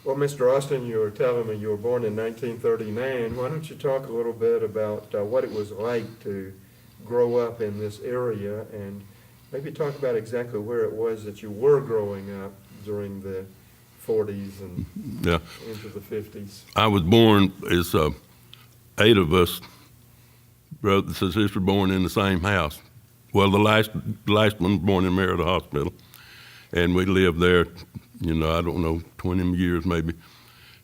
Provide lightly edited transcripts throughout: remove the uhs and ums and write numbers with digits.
Well, Mr. Austin, you were telling me you were born in 1939. Why don't you talk a little bit about what it was like to grow up in this area, and maybe talk about exactly where it was that you were growing up during the 40s and Yeah, into the 50s. I was born as 8 of us, brothers and sisters, born in the same house. Well, the last one was born in Merida Hospital, and we lived there, I don't know, 20 years maybe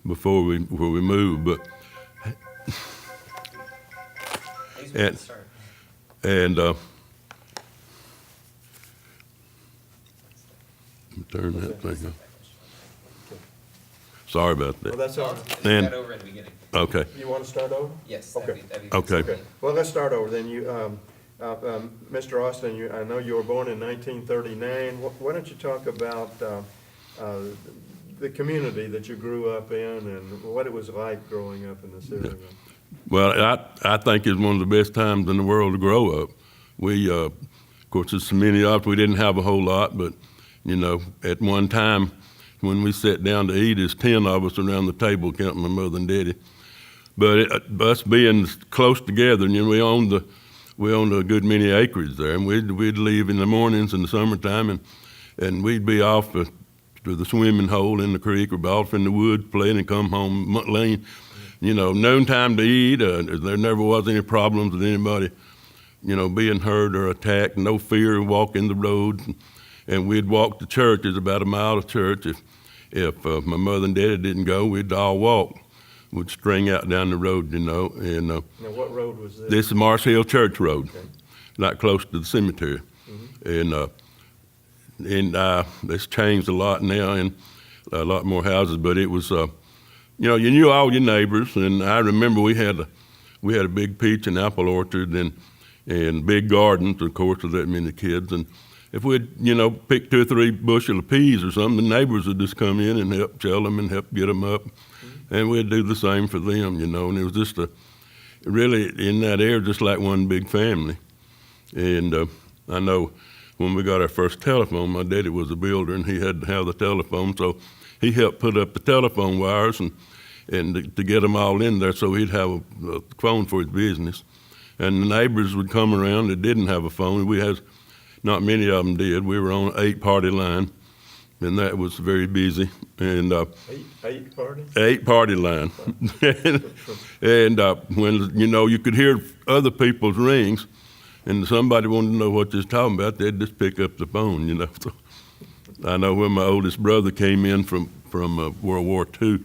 before we moved. But and and turn that thing off. Sorry about Well, that. that's all right. We And- got over at the beginning. Okay, You want to start over? Yes, Okay. that'd be okay. Okay, well, let's start over then. Mr. Austin, I know you were born in 1939. Why don't you talk about the community that you grew up in and what it was like growing up in this area? Well, I think it's one of the best times in the world to grow up. We, of course, there's so many of us, we didn't have a whole lot, but, at one time when we sat down to eat, there's 10 of us around the table, counting my mother and daddy. But us being close together, we owned a good many acreage there, and we'd leave in the mornings in the summertime, and we'd be off to the swimming hole in the creek or off in the woods playing and come home lean. Noontime to eat. There never was any problems with anybody, being hurt or attacked. No fear of walking the roads, and we'd walk to church. It's about a mile to church. If my mother and daddy didn't go, we'd all walk. We'd string out down the road, And Now, what road was this? this is Mars Hill Church Road, Okay. not close to the cemetery. And it's changed a lot now, and a lot more houses. But it was, you knew all your neighbors. And I remember we had a big peach and apple orchard and big gardens, of course, with that many kids. And if we'd, pick 2 or 3 bushel of peas or something, the neighbors would just come in and help shell them and help get them up. And we'd do the same for them, And it was just really in that area, just like one big family. And I know when we got our first telephone, my daddy was a builder, and he had to have the telephone, so he helped put up the telephone wires and to get them all in there, so he'd have a phone for his business. And the neighbors would come around that didn't have a phone. We had, not many of them did. We were on an 8-party line, and that was very busy. And Eight parties? 8-party line. And when, you could hear other people's rings, and somebody wanted to know what you was talking about, they'd just pick up the phone, So I know when my oldest brother came in from World War II,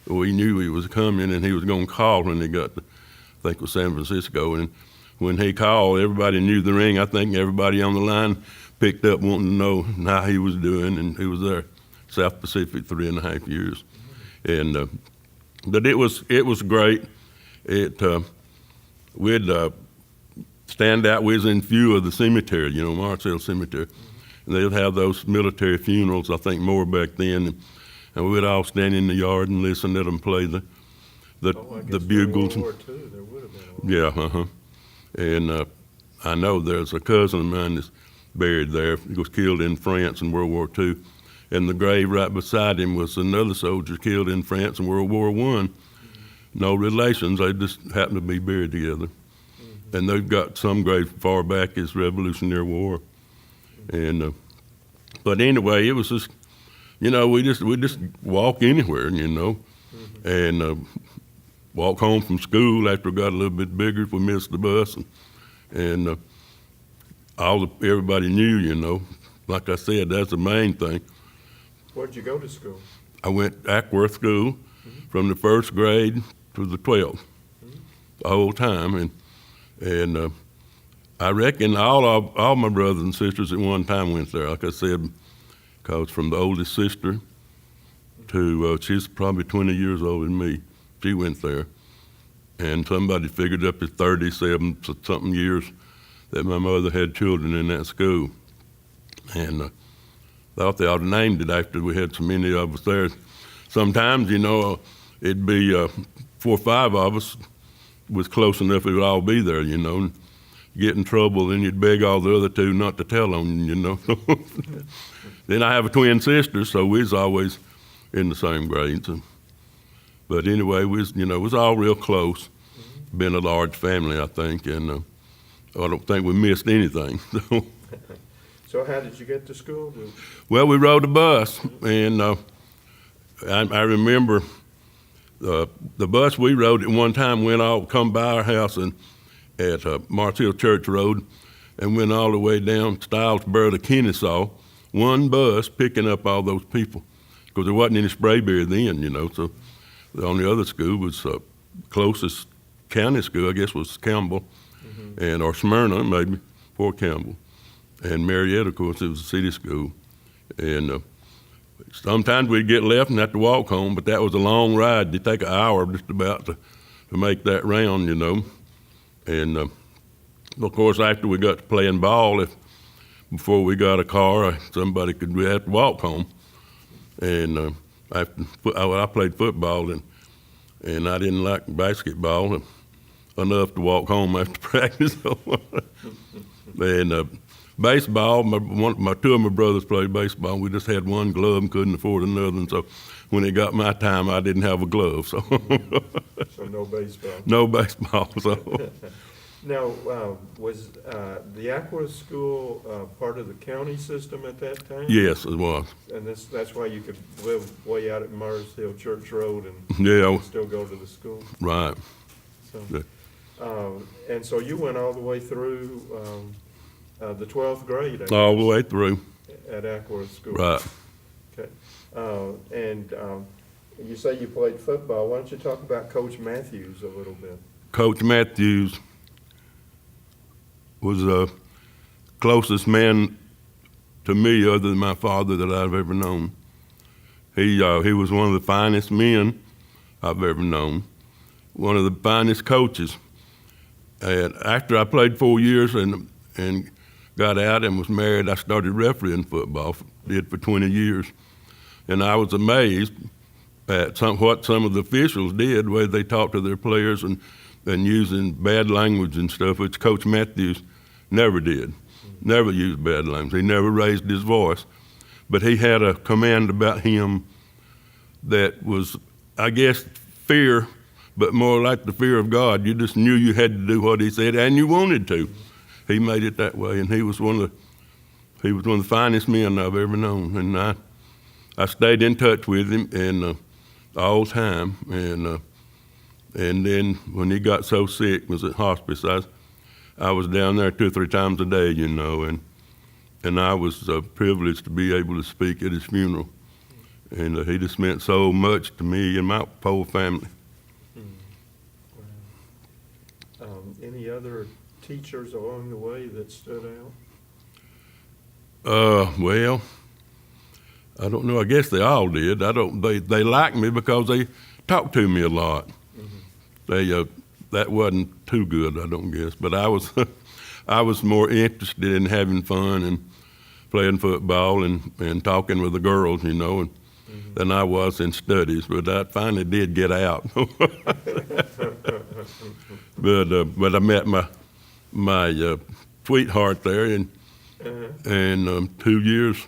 we knew he was coming, and he was going to call when he got to, I think it was San Francisco. And when he called, everybody knew the ring. I think everybody on the line picked up wanting to know how he was doing, and he was there, South Pacific, 3.5 years. And but it was great. We'd stand out. We was in view of the cemetery, Mars Hill Cemetery, and they'd have those military funerals. I think more back then, and we'd all stand in the yard and listen to them play the bugles. World War II, there would have been a lot. Yeah, And I know there's a cousin of mine that's buried there. He was killed in France in World War II. And the grave right beside him was another soldier killed in France in World War I. No relations, they just happened to be buried together. And they've got some graves far back as Revolutionary War. And but anyway, it was just, we just walk anywhere, and walk home from school after we got a little bit bigger if we missed the bus, and everybody knew, Like I said, that's the main thing. Where'd you go to school? I went Ackworth School from the 1st grade to the 12th, the whole time, and I reckon all my brothers and sisters at one time went there. Like I said, because from the oldest sister to she's probably 20 years older than me, she went there, and somebody figured up to 37 something years that my mother had children in that school, and thought they ought to named it after we had so many of us there. Sometimes, it'd be 4 or 5 of us was close enough we would all be there, and get in trouble, then you'd beg all the other 2 not to tell on you, Then I have a twin sister, so we was always in the same grades. But anyway, we was all real close. Been a large family, I think, and I don't think we missed anything. So, So how did you get to school? well, we rode a bus, and I remember the bus we rode at one time come by our house at Mars Hill Church Road, and went all the way down Stylesboro to Kennesaw. One bus picking up all those people, because there wasn't any Sprayberry then, so the only other school was closest county school, I guess, was Campbell, or Smyrna, maybe, before Campbell. And Marietta, of course, it was a city school. And sometimes we'd get left and have to walk home, but that was a long ride. It'd take an hour just about to make that round, And, of course, after we got to playing ball, before we got a car, we had to walk home. And I played football, and I didn't like basketball enough to walk home after practice. And baseball, two of my brothers played baseball. We just had one glove and couldn't afford another. And so when it got my time, I didn't have a glove. So, So no baseball. No baseball. So. Now, was the Aqua School part of the county system at that time? Yes, it was. And that's why you could live way out at Mars Hill Church Road and Yeah. still go to the school? Right. So, Yeah. and so you went all the way through the 12th grade, I guess, All the way through. at Aqua School? Right. Okay. And you say you played football. Why don't you talk about Coach Matthews a little bit? Coach Matthews was the closest man to me, other than my father, that I've ever known. He was one of the finest men I've ever known, one of the finest coaches. And after I played 4 years and got out and was married, I started refereeing football, did for 20 years. And I was amazed at what some of the officials did, the way they talked to their players and using bad language and stuff, which Coach Matthews never did. Never used bad language. He never raised his voice. But he had a command about him that was, I guess, fear, but more like the fear of God. You just knew you had to do what he said, and you wanted to. He made it that way, and he was one of the finest men I've ever known. And I stayed in touch with him and all the time. And then when he got so sick, was at hospice, I was down there 2 or 3 times a day, and I was privileged to be able to speak at his funeral. And he just meant so much to me and my whole family. Wow. Any other teachers along the way that stood out? Well, I don't know. I guess they all did. They liked me because they talked to me a lot. That wasn't too good, I don't guess. But I was more interested in having fun and playing football and talking with the girls, than I was in studies. But I finally did get out. But I met my sweetheart there, and 2 years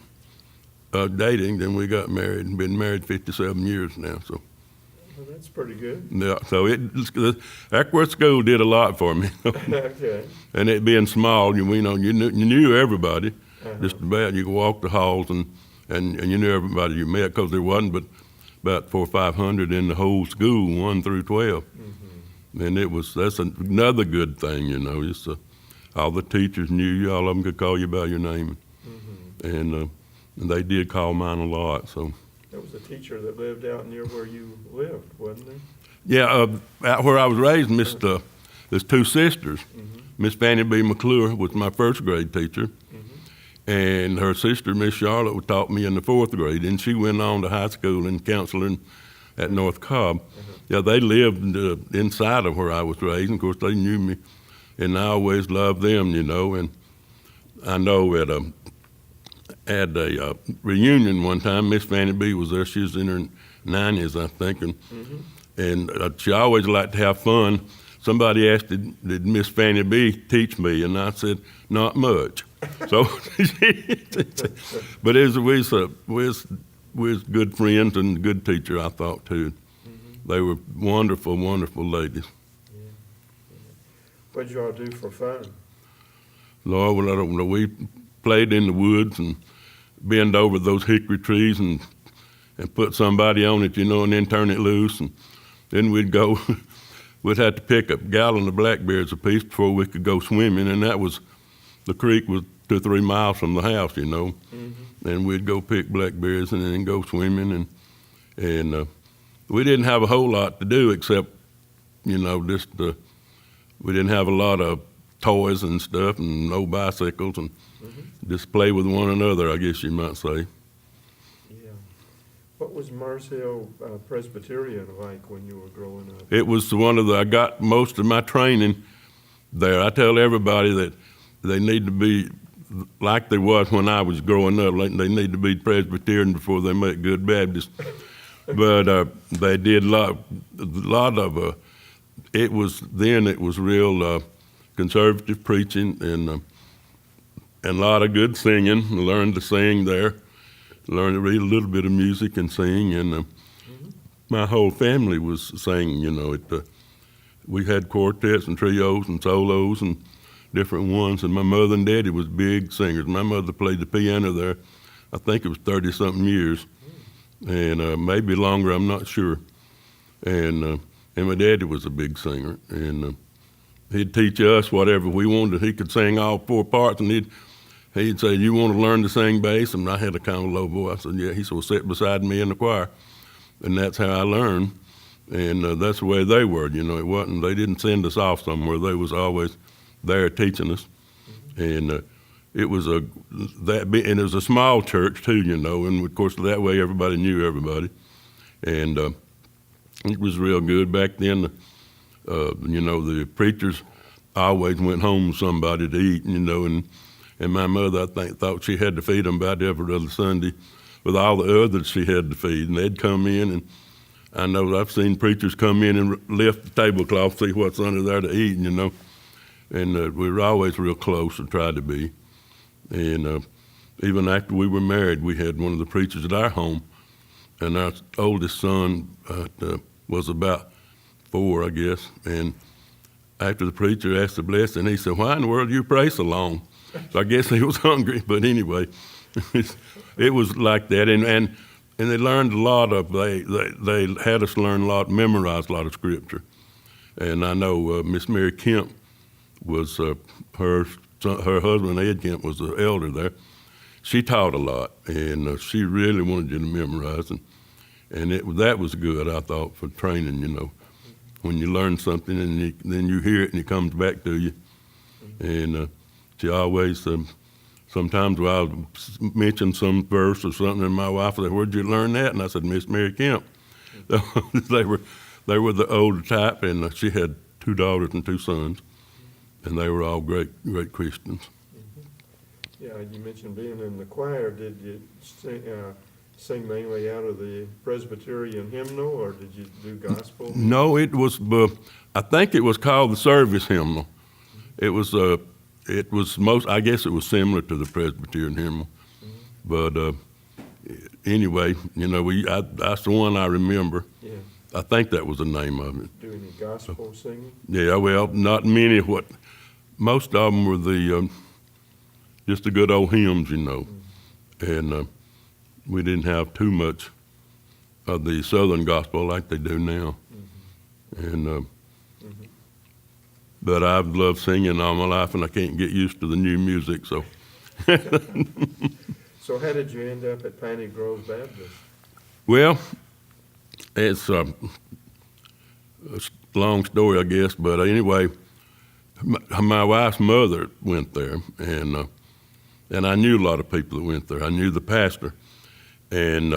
dating, then we got married and been married 57 years now. So. Well, that's pretty good. Yeah, so Aqua School did a lot for me. Okay. And it being small, you knew everybody. Just about. You could walk the halls and you knew everybody you met, because there wasn't but about 400 or 500 in the whole school, 1 through 12. And that's another good thing, Just all the teachers knew you. All of them could call you by your name, and they did call mine a lot. So. There was a teacher that lived out near where you lived, wasn't there? Yeah, out where I was raised, there's 2 sisters. Miss Fannie B. McClure was my 1st grade teacher, and her sister, Miss Charlotte, taught me in the 4th grade, and she went on to high school and counseling at North Cobb. Yeah, they lived inside of where I was raised, and of course they knew me, and I always loved them, and I know at a reunion one time, Miss Fannie B. was there. She was in her 90s, I think, and she always liked to have fun. Somebody asked, did Miss Fannie B. teach me? And I said, not much. So, but we was we was good friends and good teacher, I thought, too. They were wonderful, wonderful ladies. What'd you all do for fun? Lord, well, I don't know. We played in the woods and bend over those hickory trees and put somebody on it, and then turn it loose. And then we'd go, we'd have to pick a gallon of blackberries apiece before we could go swimming. And the creek was 2 or 3 miles from the house, And we'd go pick blackberries and then go swimming. And we didn't have a whole lot to do except, we didn't have a lot of toys and stuff and no bicycles and just play with one another, I guess you might say. Yeah. What was Mars Hill Presbyterian like when you were growing up? It was I got most of my training there. I tell everybody that they need to be like they was when I was growing up. Like they need to be Presbyterian before they make good Baptist. But they did a lot of, it was real conservative preaching and a lot of good singing. I learned to sing there, learned to read a little bit of music and sing, and my whole family was singing, we had quartets and trios and solos and different ones, and my mother and daddy was big singers. My mother played the piano there, I think it was 30-something years, and maybe longer, I'm not sure. And my daddy was a big singer, and he'd teach us whatever we wanted. He could sing all 4 parts, and he'd say, "You want to learn to sing bass?" And I had a kind of low voice. I said, "Yeah." He said, "Well, sit beside me in the choir." And that's how I learned. And that's the way they were, It wasn't, they didn't send us off somewhere. They was always there teaching us. And it was and it was a small church too, and of course that way everybody knew everybody. And it was real good. Back then, the preachers always went home with somebody to eat, and my mother, I think, thought she had to feed them about every other Sunday with all the others she had to feed. And they'd come in, and I know I've seen preachers come in and lift the tablecloth, see what's under there to eat, And we were always real close and tried to be. And even after we were married, we had one of the preachers at our home, and our oldest son was about 4, I guess. And after the preacher asked the blessing, he said, "Why in the world do you pray so long?" So I guess he was hungry, but anyway, it was like that. And they learned a lot of, they had us learn a lot, memorize a lot of scripture. And I know Miss Mary Kemp was, her husband, Ed Kemp, was the elder there. She taught a lot, and she really wanted you to memorize. And that was good, I thought, for training, when you learn something and then you hear it and it comes back to you. And she always, sometimes when I would mention some verse or something, and my wife would say, "Where'd you learn that?" And I said, "Miss Mary Kemp." They were the older type, and she had 2 daughters and 2 sons, and they were all great Christians. Yeah, you mentioned being in the choir. Did you sing mainly out of the Presbyterian hymnal, or did you do gospel? No, it was, I think it was called the service hymnal. It was I guess it was similar to the Presbyterian hymnal. But anyway, that's the one I remember. Yeah. I think that was the name of it. Do any gospel singing? Yeah, well, not many. Most of them were just the good old hymns, And we didn't have too much of the Southern gospel like they do now. And but I've loved singing all my life, and I can't get used to the new music. So, So how did you end up at Piney Grove Baptist? Well, it's a long story, I guess. But anyway, my wife's mother went there, and I knew a lot of people that went there. I knew the pastor. And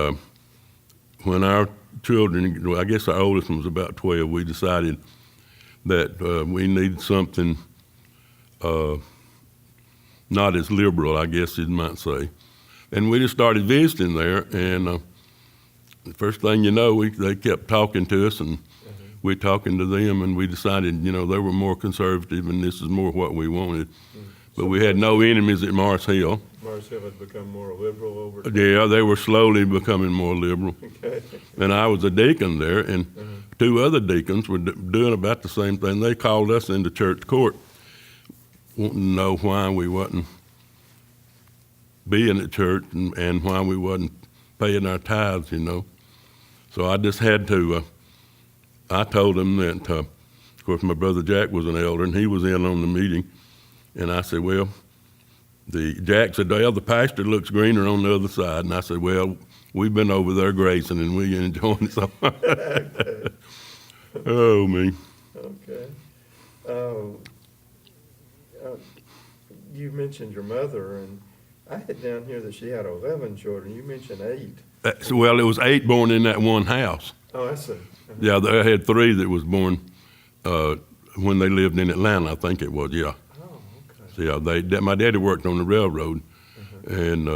when our children, I guess our oldest one was about 12, we decided that we needed something not as liberal, I guess you might say. And we just started visiting there, and the first thing you know, they kept talking to us, and we talking to them, and we decided, they were more conservative, and this is more what we wanted. but we had no enemies at Mars Hill. Mars Hill had become more liberal over time. Yeah, they were slowly becoming more liberal. Okay. And I was a deacon there, and two other deacons were doing about the same thing. They called us into church court, wanting to know why we wasn't being at church and why we wasn't paying our tithes, you know. So I just had to, I told them that, of course, my brother Jack was an elder, and he was in on the meeting. And I said, well, Jack said, well, the pasture looks greener on the other side. And I said, well, we've been over there gracing, and we enjoying it. So, oh, me. Okay. You mentioned your mother, and I had down here that she had 11 children. You mentioned 8. Well, it was 8 born in that one house. Oh, I see. Yeah, I had 3 that was born when they lived in Atlanta, I think it was, yeah. Oh, okay. So, yeah, my daddy worked on the railroad, and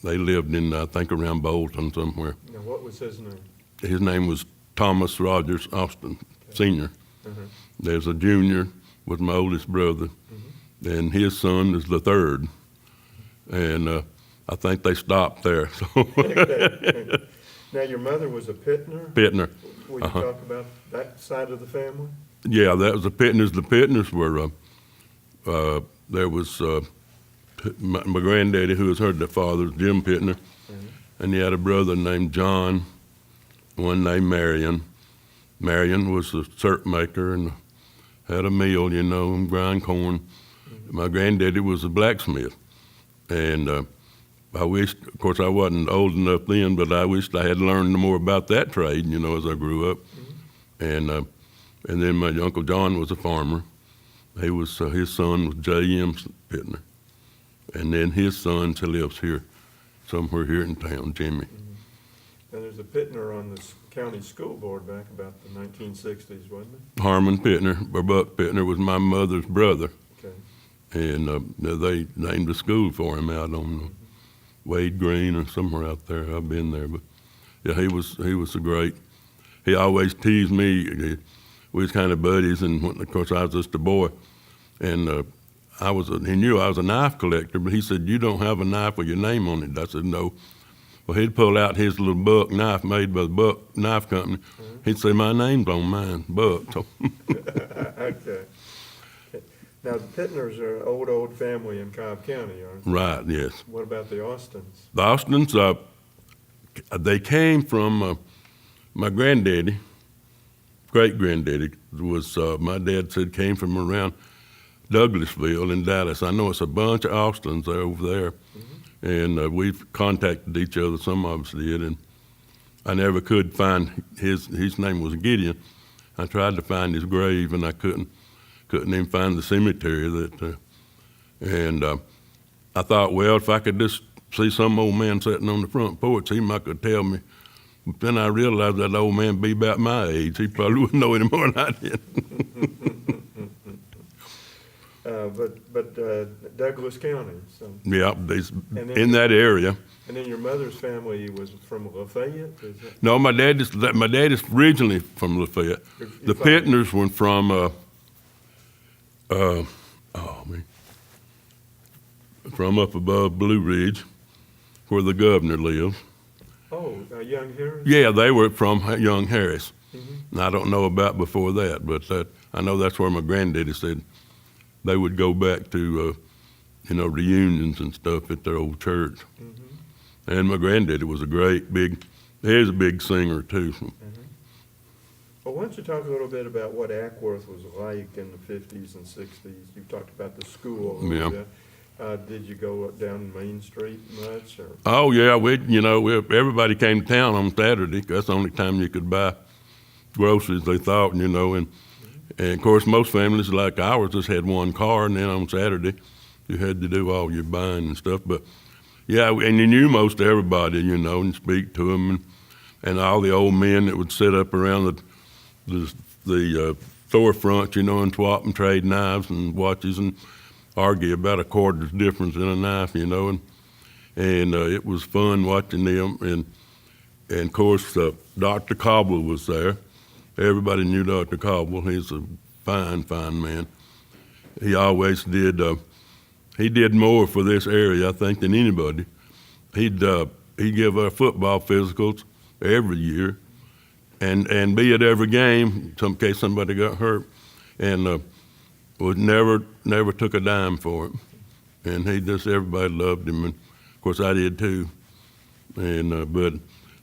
they lived in, I think, around Bolton somewhere. Now, what was his name? His name was Thomas Rogers Austin, Sr. Uh-huh. There's a junior, was my oldest brother, and his son is the 3rd. And I think they stopped there. So Okay. Now, your mother was a Pittner? Pittner. Will you talk about that side of the family? Yeah, that was the Pittners. The Pittners were, there was my granddaddy, who was her father, Jim Pittner, and he had a brother named John, one named Marion. Marion was a syrup maker and had a mill, you know, and grind corn. My granddaddy was a blacksmith. And I wished, of course, I wasn't old enough then, but I wished I had learned more about that trade, you know, as I grew up. And then my Uncle John was a farmer. He was his son was J.M. Pittner, and then his son lives here, somewhere here in town, Jimmy. And there's a Pittner on the county school board back about the 1960s, wasn't it? Harmon Pittner, or Buck Pittner, was my mother's brother. Okay. And they named a school for him out on Wade Green or somewhere out there. I've been there, but yeah, he was a great. He always teased me. We was kind of buddies, and of course I was just a boy, and he knew I was a knife collector, but he said, "You don't have a knife with your name on it." I said, "No." Well, he'd pull out his little Buck knife made by the Buck Knife Company. He'd say, "My name's on mine, Buck." So Okay. Now, the Pittners are an old family in Cobb County, aren't they? right, yes. What about the Austins? The Austins, they came from my granddaddy, great-granddaddy, was, my dad said, came from around Douglasville in Dallas. I know it's a bunch of Austins over there, and we've contacted each other, some of us did, and I never could find his name was Gideon. I tried to find his grave, and I couldn't even find the cemetery and I thought, well, if I could just see some old man sitting on the front porch, he might could tell me. But then I realized that old man be about my age. He probably wouldn't know any more than I did. But Douglas County, so. Yeah, then in that area. And then your mother's family was from Lafayette? Is that? No, my dad is originally from Lafayette. The Pittners were from from up above Blue Ridge, where the governor lives. Oh, Young Harris? Yeah, they were from Young Harris. And I don't know about before that, but I know that's where my granddaddy said they would go back to, reunions and stuff at their old church. And my granddaddy was he was a big singer too. Well, why don't you talk a little bit about what Ackworth was like in the 50s and 60s? You've talked about the school. Yeah. Did you go down Main Street much? Or? Oh yeah, everybody came to town on Saturday. That's the only time you could buy groceries. They thought, and of course most families like ours just had one car, and then on Saturday you had to do all your buying and stuff. But yeah, and you knew most everybody, and speak to them, and all the old men that would sit up around the storefront, and swap and trade knives and watches and argue about a quarter's difference in a knife, and it was fun watching them. And of course, Dr. Cobble was there. Everybody knew Dr. Cobble. He's a fine, fine man. He always did. he did more for this area, I think, than anybody. He'd give our football physicals every year, and be at every game in case somebody got hurt, and was never took a dime for it. And everybody loved him, and of course I did too. And but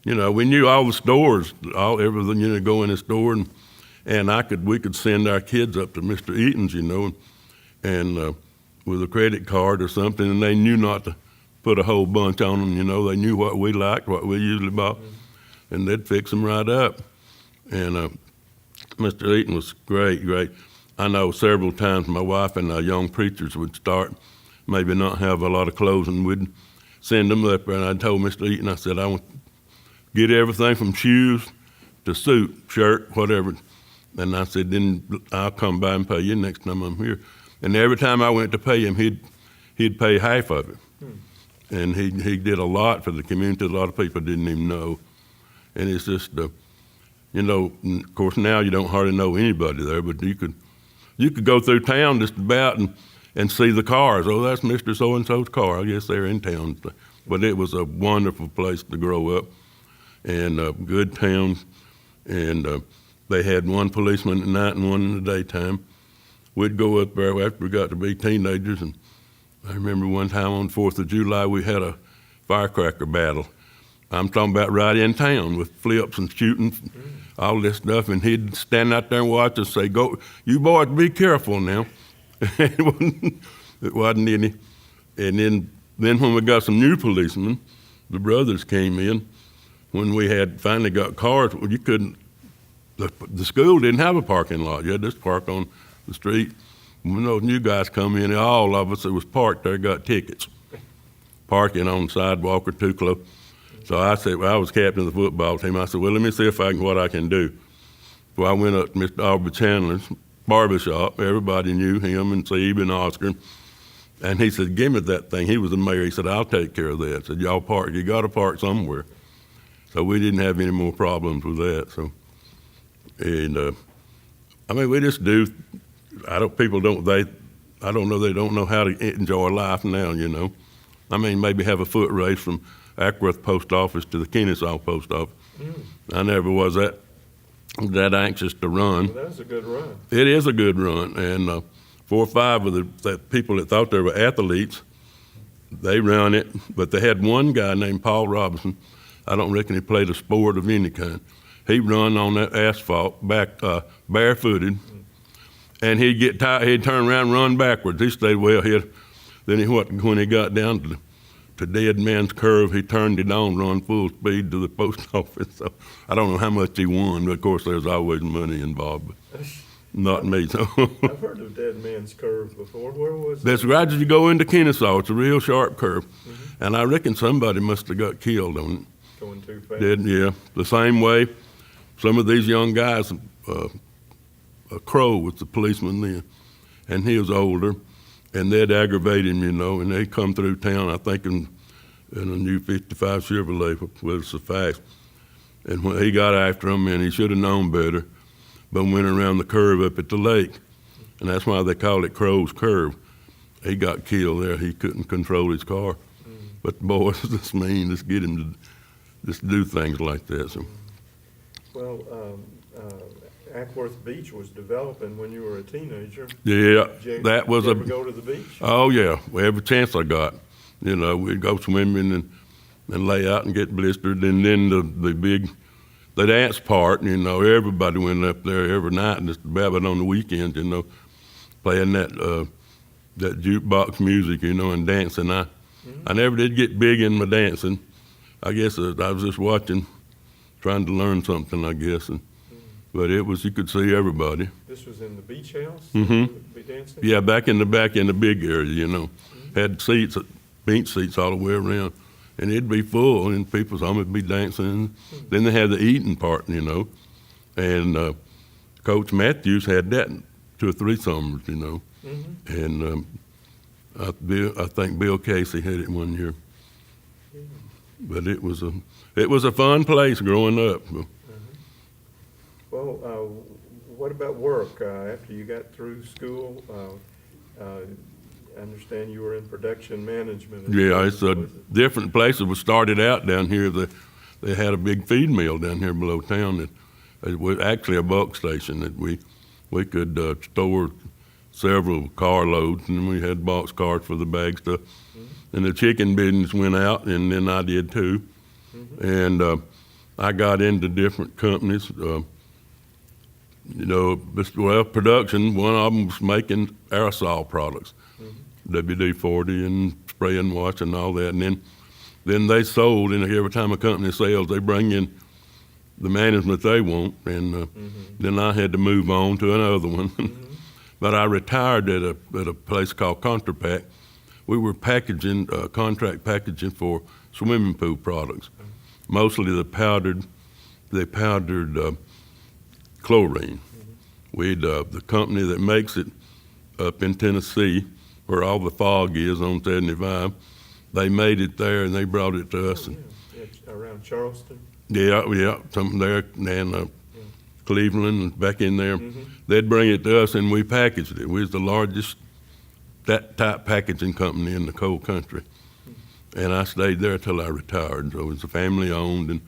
we knew all the stores, everything, go in the store, and we could send our kids up to Mr. Eaton's, and with a credit card or something, and they knew not to put a whole bunch on them. They knew what we liked, what we usually bought, and they'd fix them right up. And Mr. Eaton was great. I know several times my wife and our young preachers would start, maybe not have a lot of clothes, and we'd send them up there. And I told Mr. Eaton, I said, I want to get everything from shoes to suit, shirt, whatever. And I said, then I'll come by and pay you next time I'm here. And every time I went to pay him, he'd pay half of it. And he did a lot for the community. A lot of people didn't even know. And it's just, of course now you don't hardly know anybody there, but you could go through town just about and see the cars. Oh, that's Mr. So-and-so's car. I guess they're in town. But it was a wonderful place to grow up, and a good town. And they had one policeman at night and one in the daytime. We'd go up there after we got to be teenagers, and I remember one time on 4th of July we had a firecracker battle. I'm talking about right in town with flips and shooting, all this stuff, and he'd stand out there and watch us say, "Go, you boys, be careful now." It wasn't any. And then when we got some new policemen, the brothers came in. When we had finally got cars, well, you couldn't. The school didn't have a parking lot. You had to just park on the street. When those new guys come in, all of us that was parked there got tickets. Parking on the sidewalk or too close. So I said, I was captain of the football team. I said, well, let me see what I can do. So I went up to Mr. Aubrey Chandler's barbershop. Everybody knew him and Steve and Oscar. And he said, give me that thing. He was the mayor. He said, I'll take care of that. I said, y'all park. You got to park somewhere. So we didn't have any more problems with that. So, and we just do. I don't know. They don't know how to enjoy life now. Maybe have a foot race from Ackworth Post Office to the Kennesaw Post Office. I never was that anxious to run. Well, that's a good run. It is a good run, and 4 or 5 of the people that thought they were athletes, they run it. But they had one guy named Paul Robinson. I don't reckon he played a sport of any kind. He run on that asphalt barefooted. And he'd get tired, he'd turn around and run backwards. He stayed well ahead. Then when he got down to Dead Man's Curve, he turned it on, run full speed to the post office. So I don't know how much he won, but of course there's always money involved, but not me. So I've heard of Dead Man's Curve before. Where was it? That's right as you go into Kennesaw. It's a real sharp curve. And I reckon somebody must have got killed on it. Going too fast. Yeah, the same way some of these young guys, a Crow was the policeman then, and he was older, and they'd aggravate him, and they'd come through town, I think in a new 55 Chevrolet with a fax. And when he got after him, and he should have known better, but went around the curve up at the lake, and that's why they call it Crow's Curve. He got killed there. He couldn't control his car. But the boys just mean, just get him to just do things like that. So. Well, Ackworth Beach was developing when you were a teenager. Yeah, Did that was you ever go to the beach? Oh yeah, every chance I got. We'd go swimming and lay out and get blistered, and then the dance part. Everybody went up there every night, and just about on the weekends. Playing that jukebox music. And dancing. I never did get big in my dancing. I guess I was just watching, trying to learn something. I guess. But it was, you could see everybody. This was in the beach house? Mm-hmm. Dancing? Yeah, back in the big area, Had seats, bench seats all the way around. And it'd be full, and people's home would be dancing. Then they had the eating part, And Coach Matthews had that 2 or 3 summers, And I think Bill Casey had it one year. But it was a fun place growing up. Well, what about work? After you got through school, I understand you were in production management. Yeah, it's Was it? different places. We started out down here. They had a big feed mill down here below town that it was actually a bulk station that we could store several carloads, and we had box cars for the bag stuff. And the chicken business went out, and then I did too. And I got into different companies. Production, one of them was making aerosol products, WD-40 and spray and wash and all that. And then they sold, and every time a company sells, they bring in the management they want. And then I had to move on to another one. But I retired at a place called ContraPac. We were packaging, contract packaging for swimming pool products, mostly the powdered chlorine. The company that makes it up in Tennessee, where all the fog is on 75, they made it there and they brought it to us. It's around Charleston. Yeah, something there, and Cleveland and back in there. They'd bring it to us and we packaged it. We was the largest that type packaging company in the coal country. And I stayed there till I retired. So it was family owned,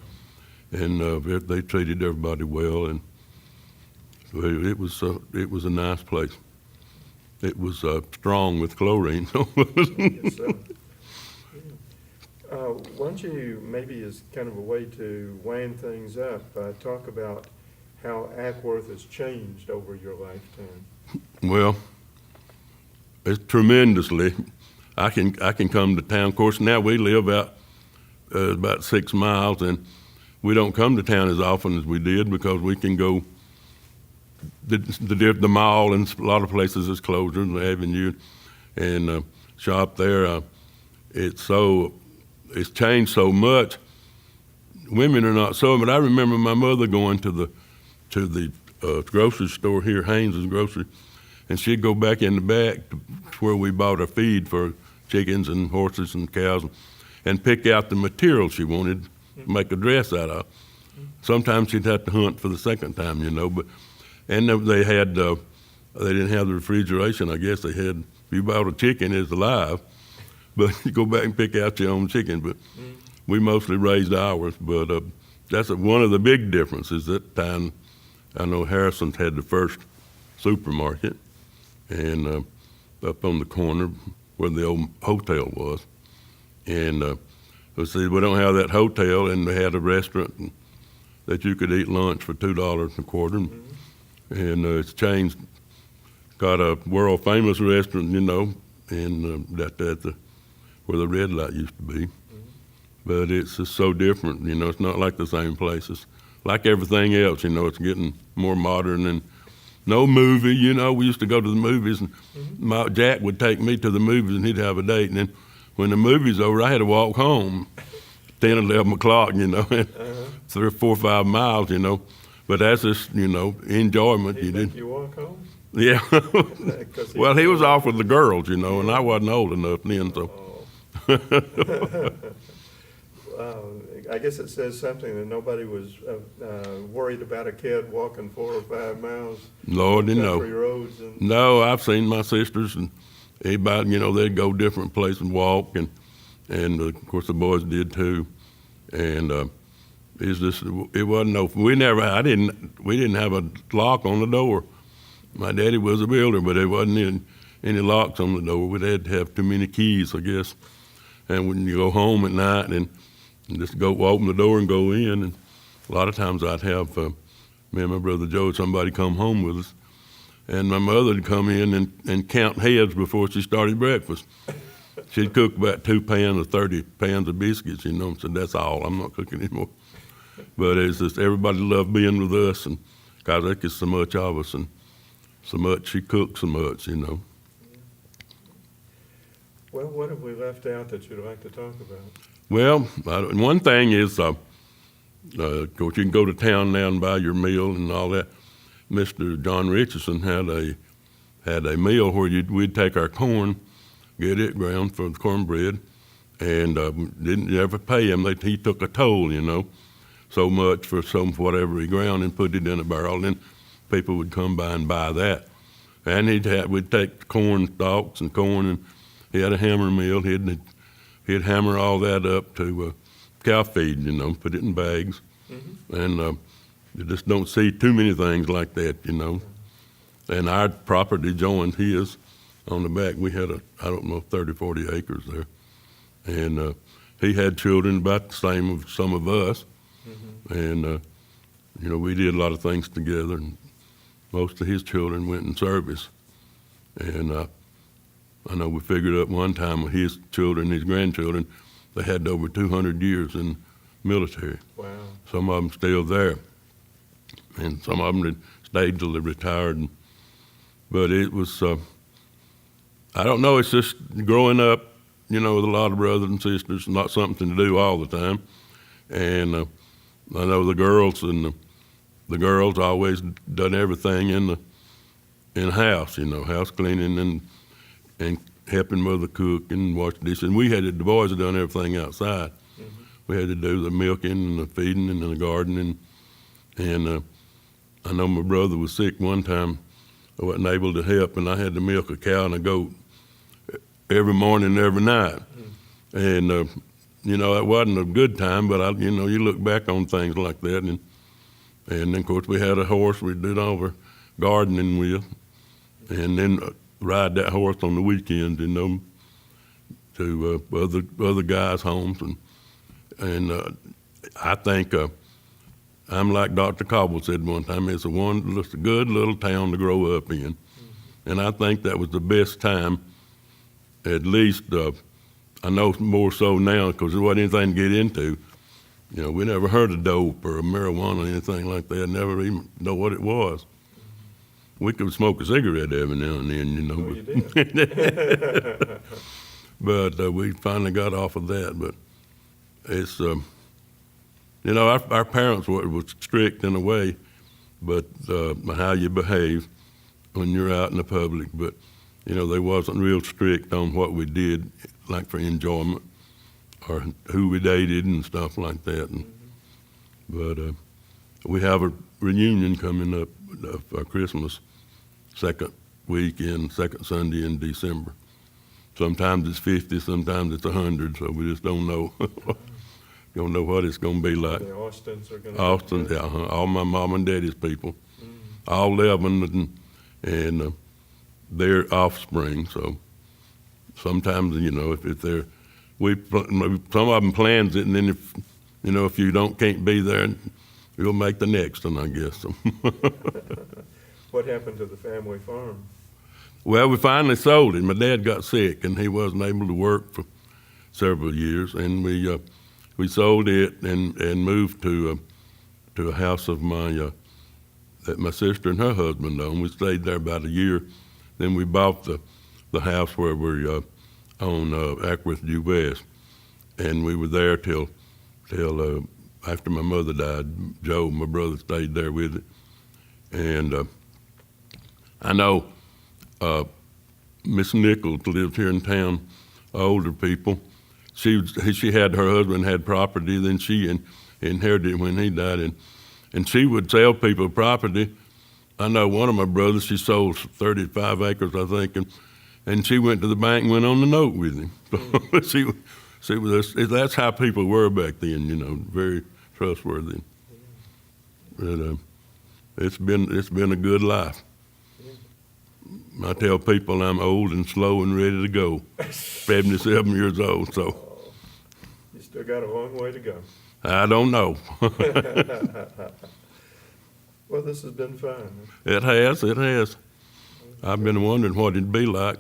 and they treated everybody well, and so it was a nice place. It was strong with chlorine. Yes, sir. Why don't you, maybe as kind of a way to wind things up, talk about how Acworth has changed over your lifetime? Well, it's tremendously. I can come to town. Of course, now we live out about 6 miles, and we don't come to town as often as we did because we can go the mall, and a lot of places is closed, and the Avenue, and shop there. It's changed so much. Women are not so, but I remember my mother going to the grocery store here, Haynes's Grocery, and she'd go back in the back to where we bought our feed for chickens and horses and cows, and pick out the material she wanted to make a dress out of. Sometimes she'd have to hunt for the second time, and they didn't have the refrigeration. I guess they had, if you bought a chicken, it's alive, but you go back and pick out your own chicken. But we mostly raised ours. But that's one of the big differences. That time, I know Harrison's had the first supermarket, and up on the corner where the old hotel was. And we don't have that hotel, and they had a restaurant that you could eat lunch for $2 a quarter. And it's changed. Got a world famous restaurant, and where the red light used to be. But it's just so different, it's not like the same places. Like everything else, it's getting more modern, and no movie, we used to go to the movies, and Jack would take me to the movies, and he'd have a date, and then when the movie's over, I had to walk home 10, 11 o'clock, 3, 4, 5 miles, But that's just, enjoyment. He make you walk home? Yeah. Well, he was off with the girls, and I wasn't old enough then, so. I guess it says something that nobody was worried about a kid walking 4 or 5 miles. Lord, country roads. And No, I've seen my sisters, and everybody, they'd go different places and walk, and of course the boys did too. And it wasn't we didn't have a lock on the door. My daddy was a builder, but there wasn't any locks on the door. We'd had to have too many keys, I guess. And when you go home at night and just go open the door and go in, and a lot of times I'd have me and my brother Joe, somebody come home with us, and my mother would come in and count heads before she started breakfast. She'd cook about 2 pans or 30 pans of biscuits, and said, that's all, I'm not cooking anymore. But it's just everybody loved being with us, and because there was so much of us, and so much, she cooked so much, Well, what have we left out that you'd like to talk about? Well, one thing is, of course, you can go to town now and buy your meal and all that. Mr. John Richardson had a meal where we'd take our corn, get it ground for the cornbread, and didn't ever pay him. He took a toll, so much for whatever he ground, and put it in a barrel. And then people would come by and buy that, and we'd take corn stalks and corn, he had a hammer mill. He'd hammer all that up to cow feed, you know, put it in bags. And you just don't see too many things like that, you know. And our property joined his on the back. We had 30, 40 acres there. And he had children about the same as some of us. And, you know, we did a lot of things together. And most of his children went in service. And I know we figured up one time with his children, his grandchildren, they had over 200 years in military. Wow. Some of them still there. And some of them had stayed till they retired. But it was, I don't know, it's just growing up, you know, with a lot of brothers and sisters, not something to do all the time. And I know the girls the girls always done everything in the house, you know, house cleaning and helping mother cook and wash dishes. And the boys had done everything outside. We had to do the milking and the feeding and the gardening. And I know my brother was sick one time. I wasn't able to help, and I had to milk a cow and a goat every morning and every night. And, you know, it wasn't a good time, but, you know, you look back on things like that. And then, of course, we had a horse we did all our gardening with. And then ride that horse on the weekends, you know, to other guys' homes. And I think I'm like Dr. Cobble said one time, it's a good little town to grow up in. And I think that was the best time, at least, I know more so now because there wasn't anything to get into. You know, we never heard of dope or marijuana or anything like that, never even know what it was. We could smoke a cigarette every now and then, you know. Oh, you did. But we finally got off of that. But it's, you know, our parents were strict in a way, but how you behave when you're out in the public. But, you know, they wasn't real strict on what we did, like for enjoyment or who we dated and stuff like that. But we have a reunion coming up for Christmas, second Sunday in December. Sometimes it's 50, sometimes it's 100, so we just don't know. Don't know what it's going to be like. The Austins are going to Austin, yeah, all my mom and daddy's people, all 11, and their offspring. So sometimes, you know, if they're, some of them plans it, and then if you can't be there, you'll make the next one, I guess. What happened to the family farm? Well, we finally sold it. My dad got sick, and he wasn't able to work for several years, and we sold it and moved to a house of that my sister and her husband owned. We stayed there about a year. Then we bought the house where we on Ackworth Due West, and we were there till after my mother died. Joe, my brother, stayed there with it, and I know Miss Nichols lived here in town. Older people. She had, her husband had property, then she inherited it when he died, and she would sell people property. I know one of my brothers, she sold 35 acres, I think, and she went to the bank and went on the note with him. That's how people were back then, you know, very trustworthy. But it's been a good life. I tell people I'm old and slow and ready to go. 77 years old, so. You still got a long way to go. I don't know. Well, this has been fun. It has. I've been wondering what it'd be like.